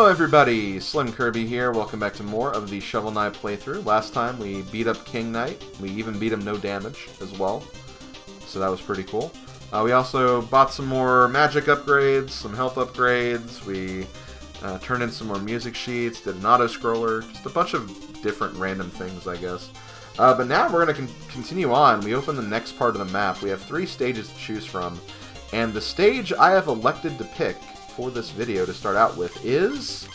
Hello everybody, SlimKirby here. Welcome back to more of the Shovel Knight playthrough. Last time we beat up King Knight. We even beat him no damage as well. So that was pretty cool. We also bought some more magic upgrades, some health upgrades. We turned in some more music sheets, did an auto-scroller, just a bunch of different random things, I guess. But now we're going to continue on. We open the next part of the map. We have 3 stages to choose from. And the stage I have elected to pick for this video to start out with is...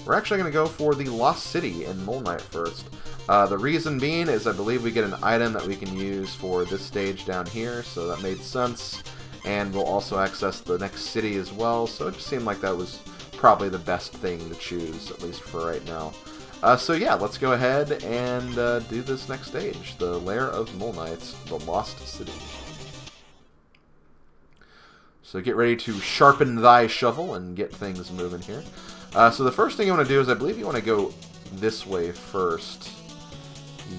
we're actually going to go for the Lost City in Moley Knight first. The reason being is I believe we get an item that we can use for this stage down here, so that made sense. And we'll also access the next city as well, so it just seemed like that was probably the best thing to choose, at least for right now. So yeah, let's go ahead and do this next stage, the Lair of Moley Knight, the Lost City. So get ready to sharpen thy shovel and get things moving here. So the first thing you want to do is, I believe you want to go this way first.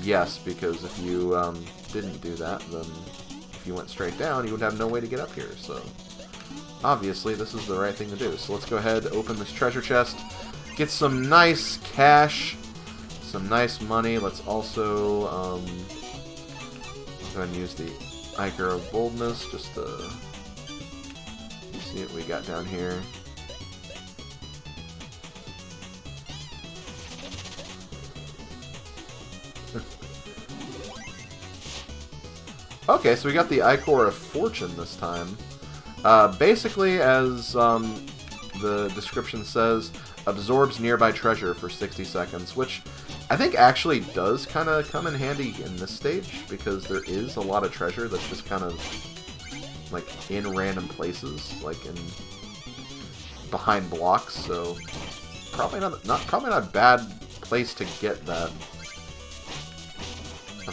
Yes, because if you didn't do that, then if you went straight down, you would have no way to get up here. So obviously this is the right thing to do. So let's go ahead, open this treasure chest, get some nice cash, some nice money. Let's also go ahead and use the Ichor of Boldness just to see what we got down here. Okay, so we got the Ichor of Fortune this time. Basically, as the description says, absorbs nearby treasure for 60 seconds, which I think actually does kind of come in handy in this stage, because there is a lot of treasure that's just kind of like in random places, like in behind blocks, so probably not a bad place to get that.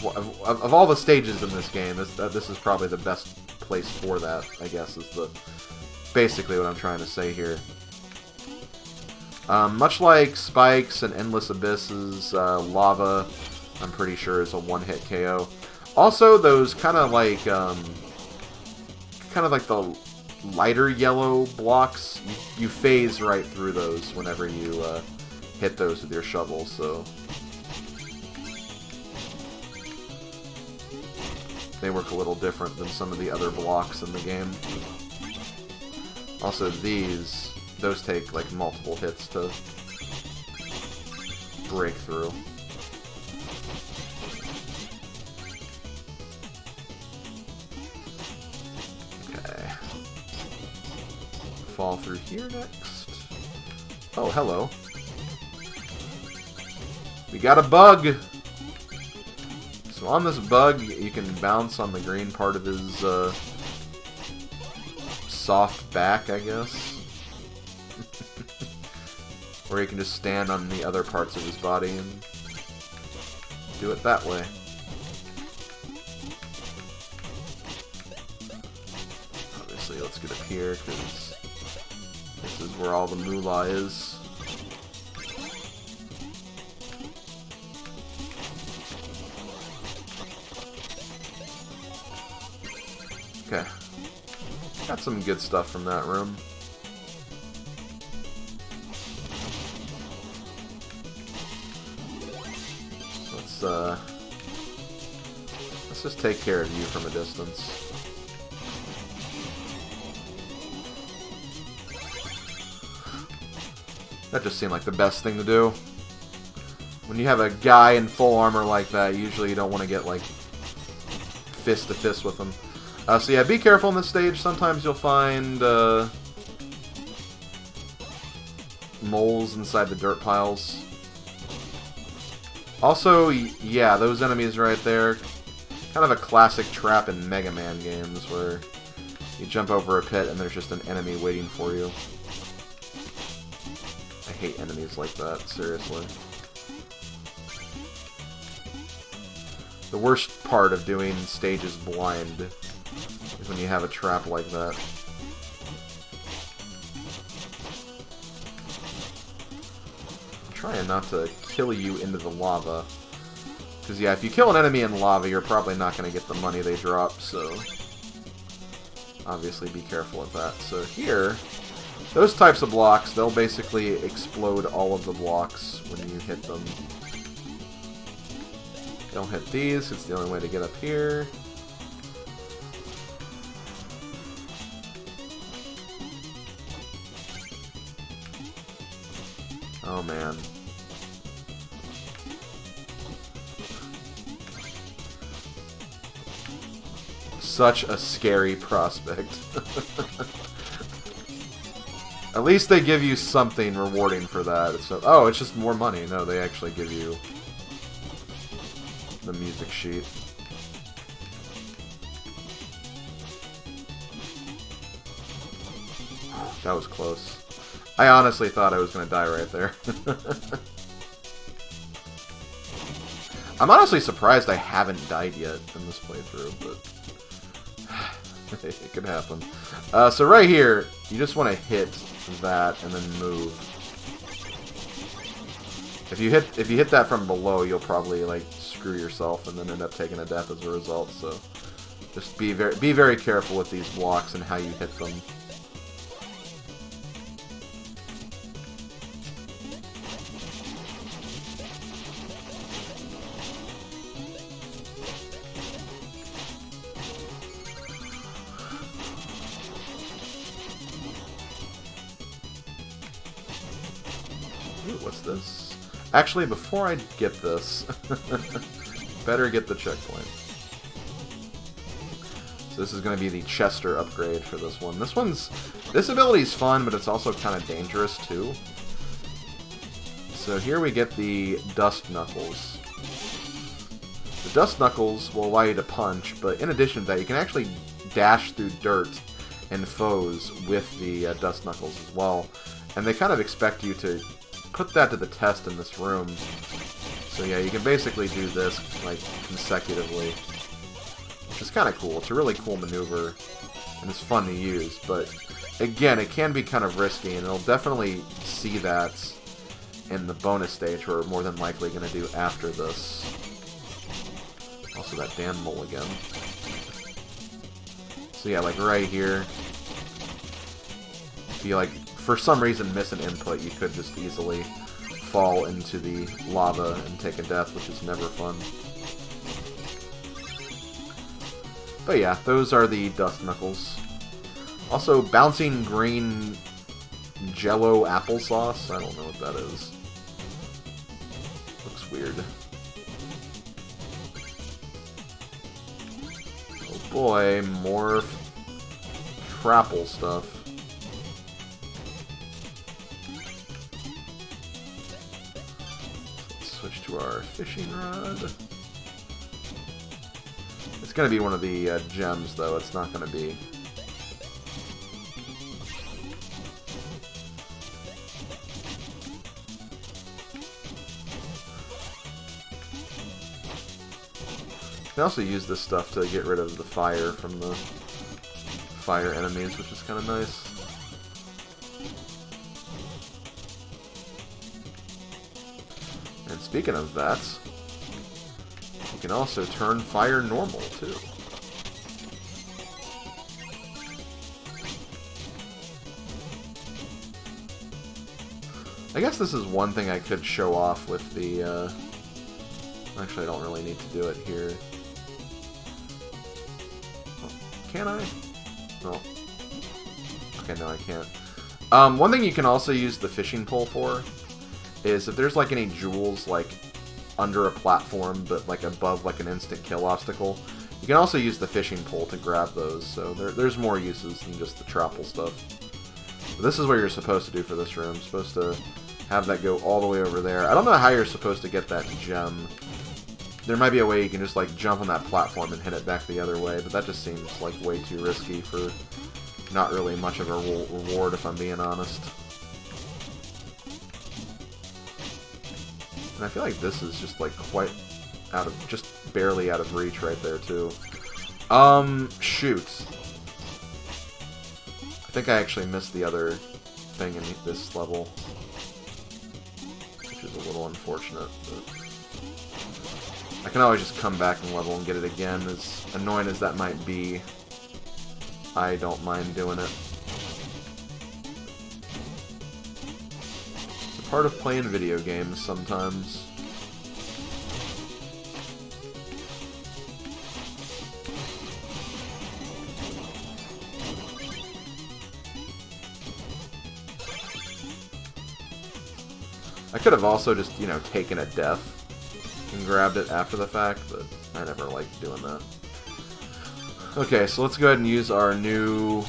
Of all the stages in this game, this is probably the best place for that, I guess, is basically what I'm trying to say here. Much like Spikes and Endless Abysses, Lava, I'm pretty sure, is a one-hit KO. Also, those kind of like the lighter yellow blocks, you phase right through those whenever you hit those with your shovel, so they work a little different than some of the other blocks in the game. Also, those take like multiple hits to break through. Okay. Fall through here next. Oh, hello. We got a bug! So on this bug, you can bounce on the green part of his soft back, I guess. Or you can just stand on the other parts of his body and do it that way. Obviously, let's get up here, because this is where all the moolah is. Okay. Got some good stuff from that room. Let's just take care of you from a distance. That just seemed like the best thing to do. When you have a guy in full armor like that, usually you don't want to get like fist to fist with him. So yeah, be careful in this stage. Sometimes you'll find moles inside the dirt piles. Also, yeah, those enemies right there, kind of a classic trap in Mega Man games where you jump over a pit and there's just an enemy waiting for you. I hate enemies like that, seriously. The worst part of doing stages blind is when you have a trap like that. I'm trying not to kill you into the lava. Because, yeah, if you kill an enemy in lava, you're probably not going to get the money they drop, so obviously be careful of that. So here, those types of blocks, they'll basically explode all of the blocks when you hit them. Don't hit these, it's the only way to get up here. Oh man. Such a scary prospect. At least they give you something rewarding for that. Oh, it's just more money. No, they actually give you the music sheet. That was close. I honestly thought I was going to die right there. I'm honestly surprised I haven't died yet in this playthrough, but it could happen. So right here, you just want to hit that and then move. If you hit that from below, you'll probably like screw yourself and then end up taking a death as a result. So just be very careful with these blocks and how you hit them. Ooh, what's this? Actually, before I get this, better get the checkpoint. So this is going to be the Chester upgrade for this one. This ability is fun, but it's also kind of dangerous too. So here we get the Dust Knuckles. The Dust Knuckles will allow you to punch, but in addition to that, you can actually dash through dirt and foes with the Dust Knuckles as well. And they kind of expect you to put that to the test in this room. So yeah, you can basically do this like consecutively, which is kind of cool. It's a really cool maneuver, and it's fun to use. But again, it can be kind of risky, and it'll definitely see that in the bonus stage, we're more than likely going to do after this. Also, that damn mulligan. So yeah, like right here, if you like for some reason miss an input, you could just easily fall into the lava and take a death, which is never fun. But yeah, those are the Dust Knuckles. Also, bouncing green Jello applesauce. I don't know what that is. Looks weird. Oh boy, more Trapple stuff. Switch to our fishing rod. It's going to be one of the gems, though. It's not going to be. You can also use this stuff to get rid of the fire from the fire enemies, which is kind of nice. And speaking of that, you can also turn fire normal, too. I guess this is one thing I could show off with the, actually, I don't really need to do it here. Oh, can I? No. Okay, no, I can't. One thing you can also use the fishing pole for is if there's like any jewels like under a platform but like above like an instant kill obstacle, you can also use the fishing pole to grab those. So there's more uses than just the Trapple stuff. But this is what you're supposed to do for this room. You're supposed to have that go all the way over there. I don't know how you're supposed to get that gem. There might be a way you can just like jump on that platform and hit it back the other way, but that just seems like way too risky for not really much of a reward, if I'm being honest. And I feel like this is just like quite out of, just barely out of reach right there too. Shoot. I think I actually missed the other thing in this level, which is a little unfortunate, but I can always just come back and level and get it again. As annoying as that might be, I don't mind doing it. Part of playing video games sometimes. I could have also just, you know, taken a death and grabbed it after the fact, but I never liked doing that. Okay, so let's go ahead and use our new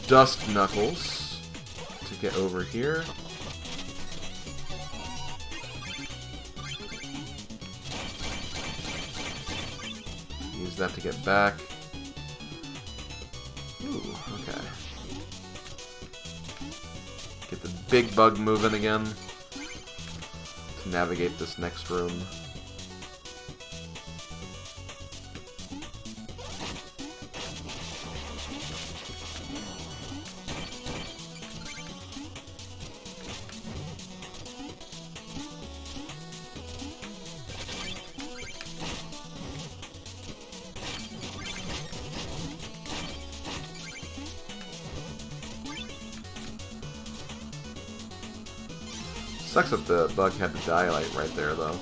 Dust Knuckles to get over here. Use that to get back. Ooh, okay. Get the big bug moving again to navigate this next room. Sucks that the bug had to die right there, though.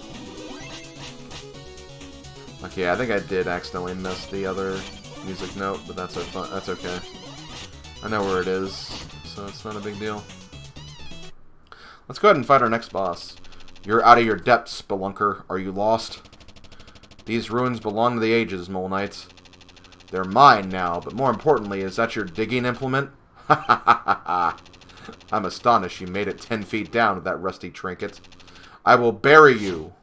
Okay, I think I did accidentally miss the other music note, but that's okay. I know where it is, so it's not a big deal. Let's go ahead and fight our next boss. You're out of your depths, Spelunker. Are you lost? These ruins belong to the ages, Mole Knights. They're mine now, but more importantly, is that your digging implement? Ha ha ha ha ha. I'm astonished you made it 10 feet down with that rusty trinket. I will bury you.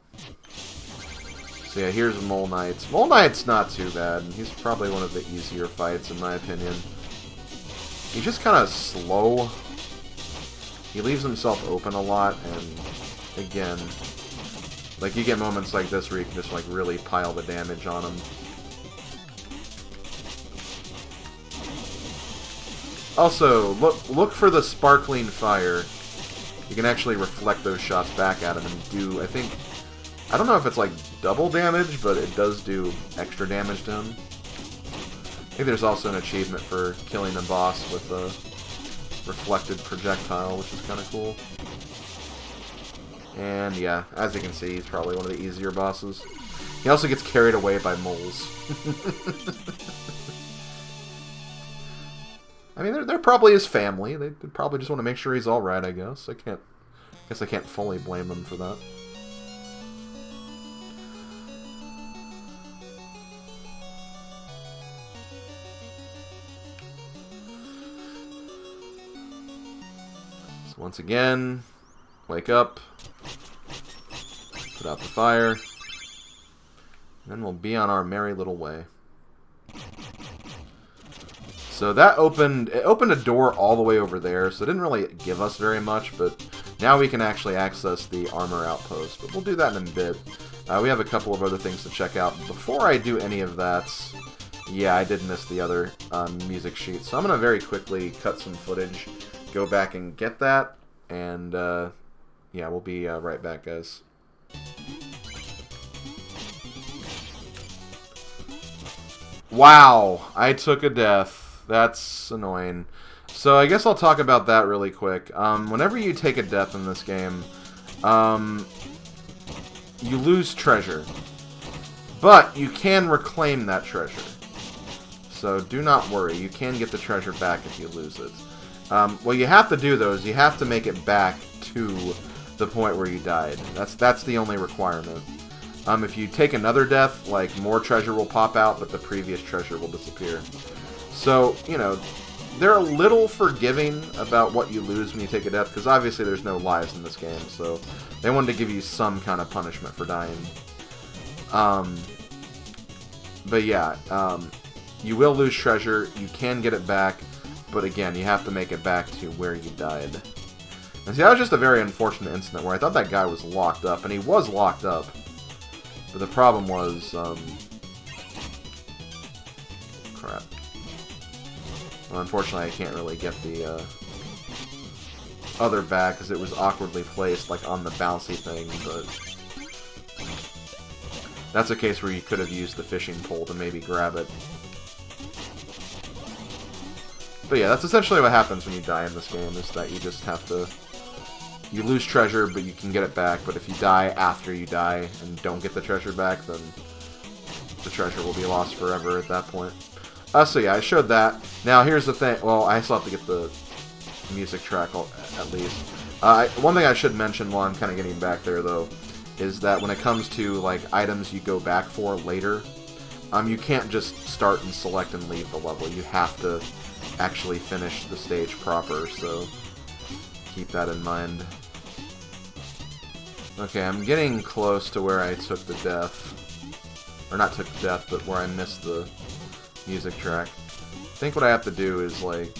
So yeah, here's Mole Knight. Mole Knight's not too bad. He's probably one of the easier fights, in my opinion. He's just kind of slow. He leaves himself open a lot, and again, like, you get moments like this where you can just, like, really pile the damage on him. Also, look for the sparkling fire. You can actually reflect those shots back at him and do, I think, I don't know if it's like double damage, but it does do extra damage to him. I think there's also an achievement for killing a boss with a reflected projectile, which is kind of cool. And yeah, as you can see, he's probably one of the easier bosses. He also gets carried away by moles. I mean, they're probably his family. They probably just want to make sure he's all right, I guess. I guess I can't fully blame them for that. So once again, wake up, put out the fire, and then we'll be on our merry little way. So that opened a door all the way over there, so it didn't really give us very much, but now we can actually access the armor outpost. But we'll do that in a bit. We have a couple of other things to check out. Before I do any of that, yeah, I did miss the other music sheet, so I'm going to very quickly cut some footage, go back and get that, and yeah, we'll be right back, guys. Wow, I took a death. That's annoying. So I guess I'll talk about that really quick. Whenever you take a death in this game, you lose treasure. But you can reclaim that treasure. So do not worry. You can get the treasure back if you lose it. What you have to do, though, is you have to make it back to the point where you died. That's the only requirement. If you take another death, like, more treasure will pop out, but the previous treasure will disappear. So, you know, they're a little forgiving about what you lose when you take a death, because obviously there's no lives in this game, so they wanted to give you some kind of punishment for dying. But yeah, you will lose treasure, you can get it back, but again, you have to make it back to where you died. And see, that was just a very unfortunate incident where I thought that guy was locked up, and he was locked up. But the problem was, crap. Well, unfortunately, I can't really get the other back because it was awkwardly placed, like, on the bouncy thing, but that's a case where you could have used the fishing pole to maybe grab it. But yeah, that's essentially what happens when you die in this game, is that you just have to you lose treasure, but you can get it back. But if you die after you die and don't get the treasure back, then the treasure will be lost forever at that point. So yeah, I showed that. Now here's the thing. Well, I still have to get the music track at least. One thing I should mention while I'm kind of getting back there, though, is that when it comes to like items you go back for later, you can't just start and select and leave the level. You have to actually finish the stage proper, so keep that in mind. Okay, I'm getting close to where I took the death. Or not took the death, but where I missed the music track. I think what I have to do is, like...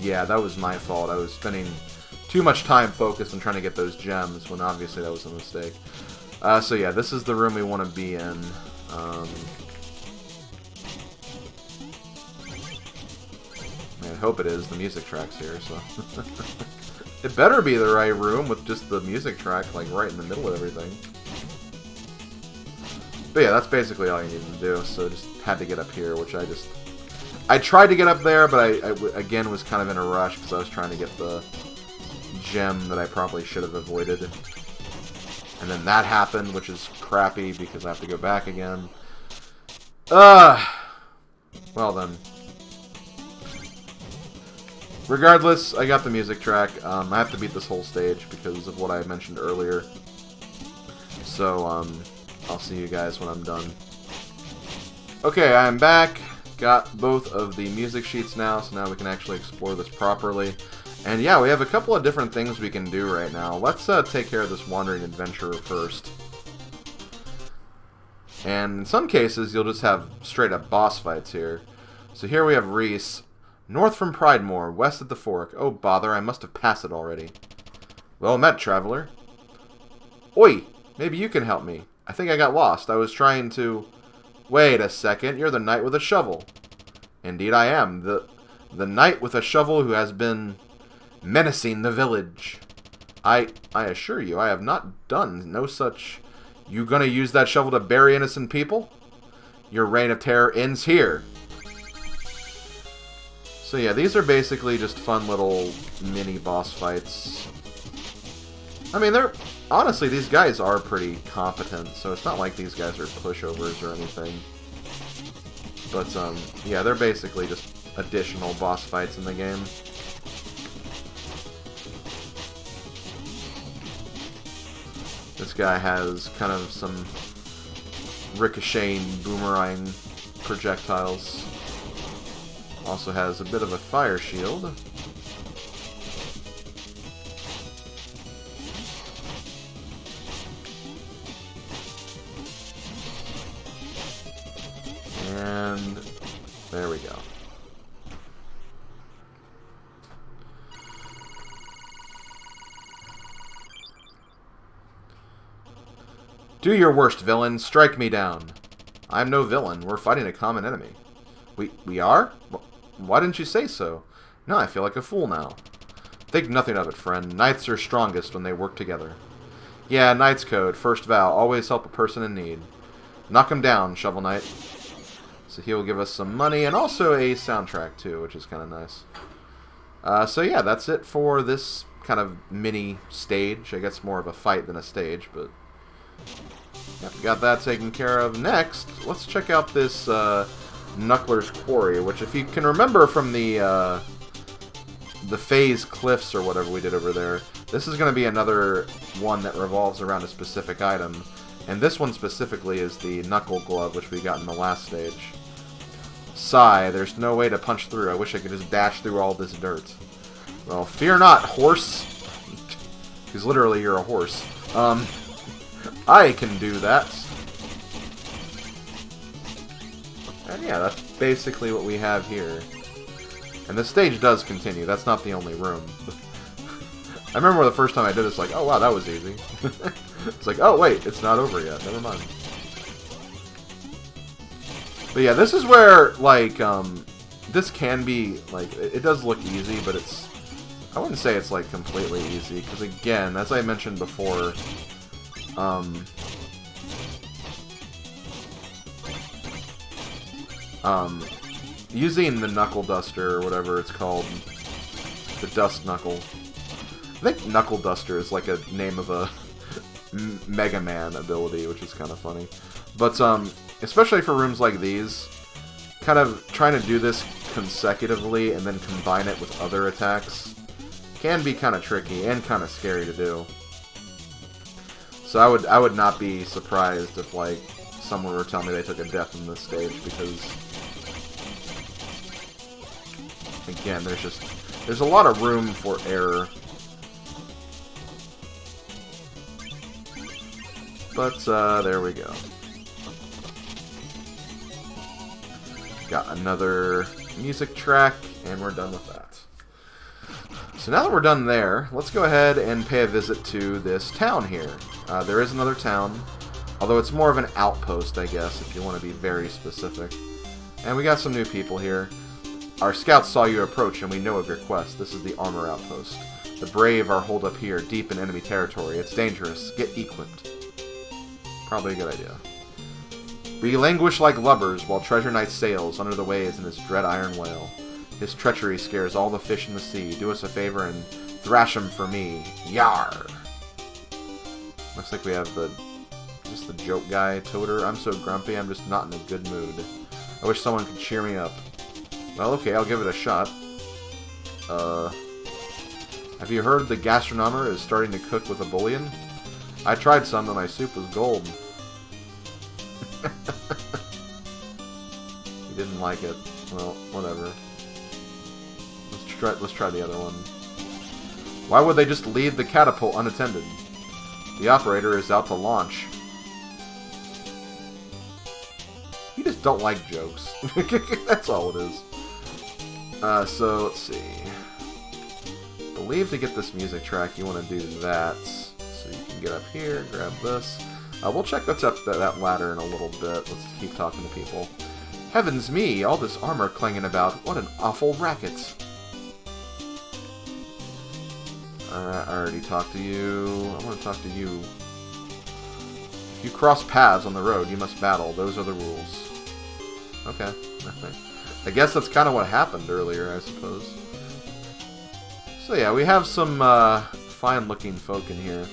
Yeah, that was my fault. I was spending too much time focused on trying to get those gems, when obviously that was a mistake. So yeah, this is the room we want to be in. I hope it is. The music track's here, so... It better be the right room with just the music track, like, right in the middle of everything. But yeah, that's basically all you need to do, so just had to get up here, which I tried to get up there, but I again was kind of in a rush, because I was trying to get the gem that I probably should have avoided. And then that happened, which is crappy, because I have to go back again. Well then. Regardless, I got the music track. I have to beat this whole stage because of what I mentioned earlier. So, I'll see you guys when I'm done. Okay, I'm back. Got both of the music sheets now, so now we can actually explore this properly. And yeah, we have a couple of different things we can do right now. Let's take care of this wandering adventurer first. And in some cases, you'll just have straight-up boss fights here. So here we have Reese. North from Pridemore, west at the fork. Oh, bother, I must have passed it already. Well met, traveler. Oi, maybe you can help me. I think I got lost. I was trying to... Wait a second, you're the knight with a shovel. Indeed I am. The knight with a shovel who has been menacing the village. I assure you, I have not done no such... You gonna use that shovel to bury innocent people? Your reign of terror ends here. So yeah, these are basically just fun little mini boss fights. I mean, honestly, these guys are pretty competent, so it's not like these guys are pushovers or anything. But, yeah, they're basically just additional boss fights in the game. This guy has kind of some ricocheting boomerang projectiles. Also has a bit of a fire shield. And there we go. Do your worst, villain. Strike me down. I'm no villain. We're fighting a common enemy. We are? Why didn't you say so? Now I feel like a fool now. Think nothing of it, friend. Knights are strongest when they work together. Yeah, Knight's Code. First vow. Always help a person in need. Knock him down, Shovel Knight. So he'll give us some money and also a soundtrack too, which is kind of nice. So yeah, that's it for this kind of mini stage. I guess more of a fight than a stage, but yep, got that taken care of. Next, let's check out this Knuckler's Quarry, which if you can remember from the Phase Cliffs or whatever we did over there, this is going to be another one that revolves around a specific item. And this one specifically is the Knuckle Glove, which we got in the last stage. Sigh, there's no way to punch through. I wish I could just dash through all this dirt. Well, fear not, horse. Because literally you're a horse. I can do that. And yeah, that's basically what we have here. And the stage does continue. That's not the only room. I remember the first time I did this, like, oh wow, that was easy. It's like, oh wait, it's not over yet. Never mind. But yeah, this is where, like, this can be, like, it does look easy, but it's, I wouldn't say it's, like, completely easy. Because again, as I mentioned before, using the Knuckle Duster, or whatever it's called, the Dust Knuckle, I think Knuckle Duster is like a name of a Mega Man ability, which is kind of funny. But especially for rooms like these, kind of trying to do this consecutively and then combine it with other attacks can be kind of tricky and kind of scary to do. So I would not be surprised if like someone were telling me they took a death in this stage, because again, there's a lot of room for error. But there we go. Got another music track, and we're done with that. So now that we're done there, let's go ahead and pay a visit to this town here. There is another town, although it's more of an outpost, I guess, if you want to be very specific. And we got some new people here. Our scouts saw you approach, and we know of your quest. This is the armor outpost. The brave are holed up here, deep in enemy territory. It's dangerous. Get equipped. Probably a good idea. We languish like lubbers while Treasure Knight sails under the waves in his dread iron whale. His treachery scares all the fish in the sea. Do us a favor and thrash him for me. Yar! Looks like we have just the joke guy, Toter. I'm so grumpy, I'm just not in a good mood. I wish someone could cheer me up. Well, okay, I'll give it a shot. Have you heard the gastronomer is starting to cook with a bouillon? I tried some, and my soup was gold. You didn't like it. Well, whatever. Let's try the other one. Why would they just leave the catapult unattended? The operator is out to launch. You just don't like jokes. That's all it is. So, let's see. I believe to get this music track, you want to do that. So you can get up here, grab this. We'll check what's up that ladder in a little bit. Let's keep talking to people. Heavens me, all this armor clanging about. What an awful racket. I already talked to you. I want to talk to you. If you cross paths on the road, you must battle. Those are the rules. Okay. I guess that's kind of what happened earlier, I suppose. So yeah, we have some fine-looking folk in here.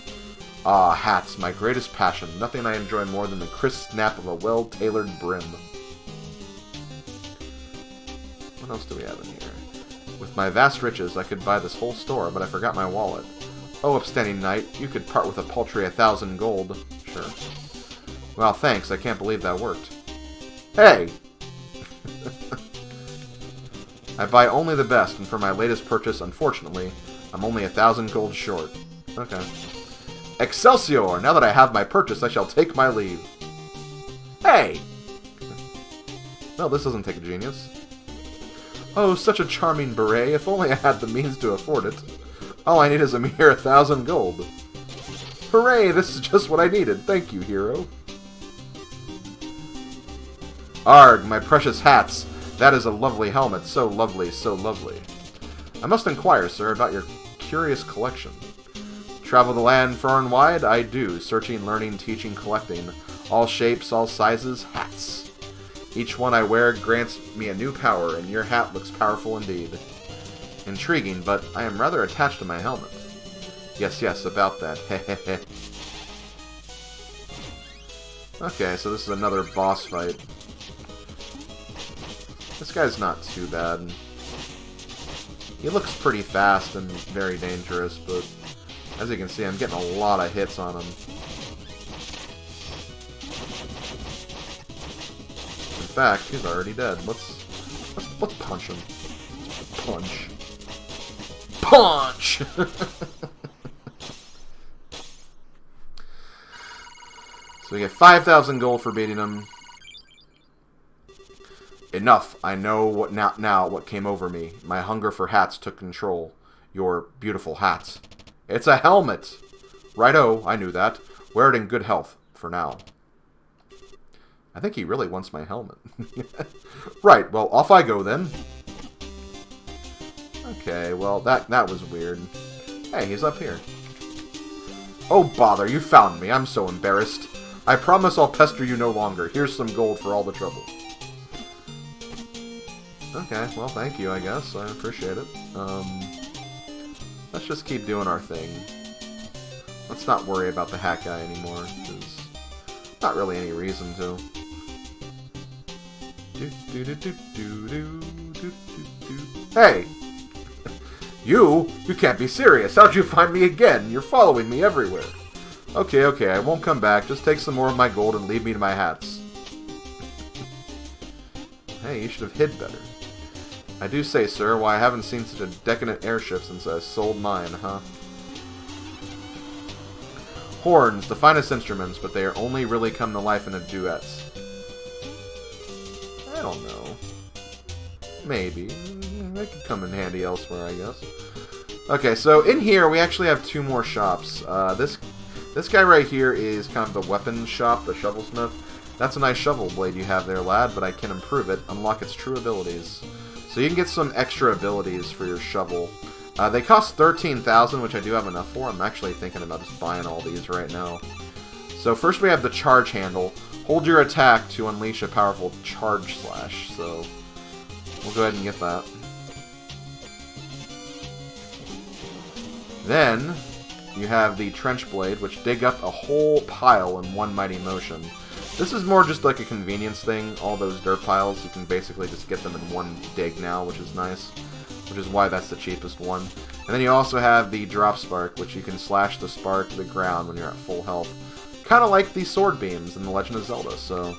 Ah, hats, my greatest passion. Nothing I enjoy more than the crisp snap of a well-tailored brim. What else do we have in here? With my vast riches, I could buy this whole store, but I forgot my wallet. Oh, upstanding knight, you could part with a paltry 1,000 gold. Sure. Well, thanks, I can't believe that worked. Hey! I buy only the best, and for my latest purchase, unfortunately, I'm only 1,000 gold short. Okay. Excelsior! Now that I have my purchase, I shall take my leave. Hey! Well, this doesn't take a genius. Oh, such a charming beret. If only I had the means to afford it. All I need is a mere 1,000 gold. Hooray! This is just what I needed. Thank you, hero. Arg, my precious hats. That is a lovely helmet. So lovely, so lovely. I must inquire, sir, about your curious collection. Travel the land far and wide? I do. Searching, learning, teaching, collecting. All shapes, all sizes, hats. Each one I wear grants me a new power, and your hat looks powerful indeed. Intriguing, but I am rather attached to my helmet. Yes, yes, about that. Hehehe. Okay, so this is another boss fight. This guy's not too bad. He looks pretty fast and very dangerous, but as you can see, I'm getting a lot of hits on him. In fact, he's already dead. Let's punch him. Punch. Punch! So we get 5,000 gold for beating him. Enough. I know what now what came over me. My hunger for hats took control. Your beautiful hats. It's a helmet! Righto, I knew that. Wear it in good health, for now. I think he really wants my helmet. Right, well, off I go then. Okay, well, that was weird. Hey, he's up here. Oh, bother, you found me. I'm so embarrassed. I promise I'll pester you no longer. Here's some gold for all the trouble. Okay, well, thank you, I guess. I appreciate it. let's just keep doing our thing. Let's not worry about the hat guy anymore. There's not really any reason to. Hey! You can't be serious. How'd you find me again? You're following me everywhere. Okay, okay, I won't come back. Just take some more of my gold and leave me to my hats. Hey, you should have hid better. I do say, sir, why I haven't seen such a decadent airship since I sold mine, huh? Horns, the finest instruments, but they are only really come to life in a duet. I don't know. Maybe. They could come in handy elsewhere, I guess. Okay, so in here we actually have two more shops. This guy right here is kind of the weapons shop, the shovelsmith. That's a nice shovel blade you have there, lad, but I can improve it, unlock its true abilities. So you can get some extra abilities for your shovel. They cost 13,000, which I do have enough for. I'm actually thinking about just buying all these right now. So first we have the charge handle. Hold your attack to unleash a powerful charge slash. So we'll go ahead and get that. Then you have the trench blade, which dig up a whole pile in one mighty motion. This is more just like a convenience thing. All those dirt piles, you can basically just get them in one dig now, which is nice. Which is why that's the cheapest one. And then you also have the drop spark, which you can slash the spark to the ground when you're at full health. Kind of like the sword beams in The Legend of Zelda, so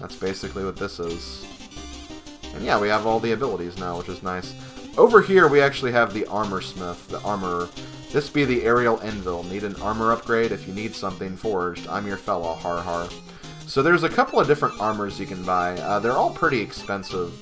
that's basically what this is. And yeah, we have all the abilities now, which is nice. Over here, we actually have the armor smith, the armorer. This be the aerial Envil. Need an armor upgrade? If you need something forged, I'm your fella, har har. So there's a couple of different armors you can buy. They're all pretty expensive.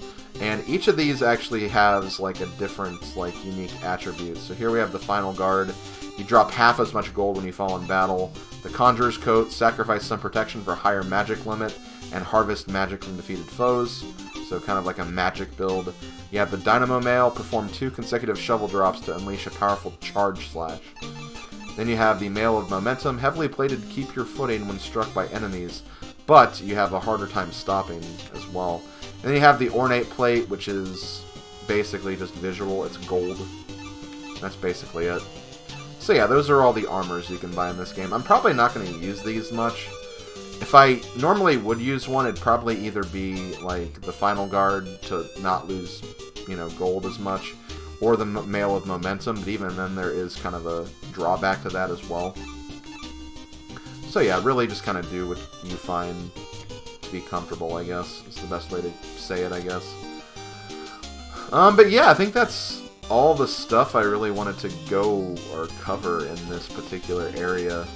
And each of these actually has like a different, like, unique attribute. So here we have the Final Guard. You drop half as much gold when you fall in battle. The Conjurer's Coat, sacrifice some protection for higher magic limit, and harvest magic from defeated foes. So kind of like a magic build. You have the Dynamo Mail, perform 2 consecutive shovel drops to unleash a powerful charge slash. Then you have the Mail of Momentum, heavily plated to keep your footing when struck by enemies, but you have a harder time stopping as well. And then you have the Ornate Plate, which is basically just visual. It's gold. That's basically it. So yeah, those are all the armors you can buy in this game. I'm probably not going to use these much. If I normally would use one, it'd probably either be like the Final Guard to not lose, you know, gold as much, or the Mail of Momentum, but even then there is kind of a drawback to that as well. So yeah, really just kind of do what you find to be comfortable, I guess. It's the best way to say it, I guess. But yeah, I think that's all the stuff I really wanted to go or cover in this particular area.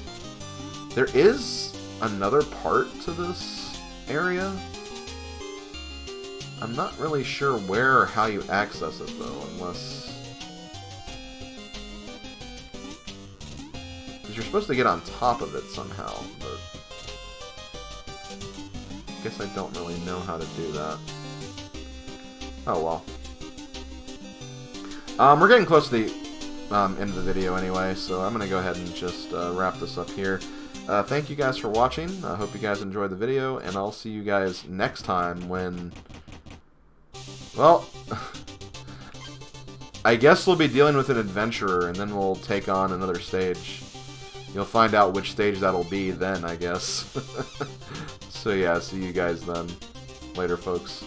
There is another part to this area. I'm not really sure where or how you access it, though, unless... because you're supposed to get on top of it somehow, but... I guess I don't really know how to do that. Oh, well. We're getting close to the end of the video anyway, so I'm going to go ahead and just wrap this up here. Thank you guys for watching. I hope you guys enjoyed the video, and I'll see you guys next time when... well, I guess we'll be dealing with an adventurer, and then we'll take on another stage. You'll find out which stage that'll be then, I guess. So yeah, see you guys then. Later, folks.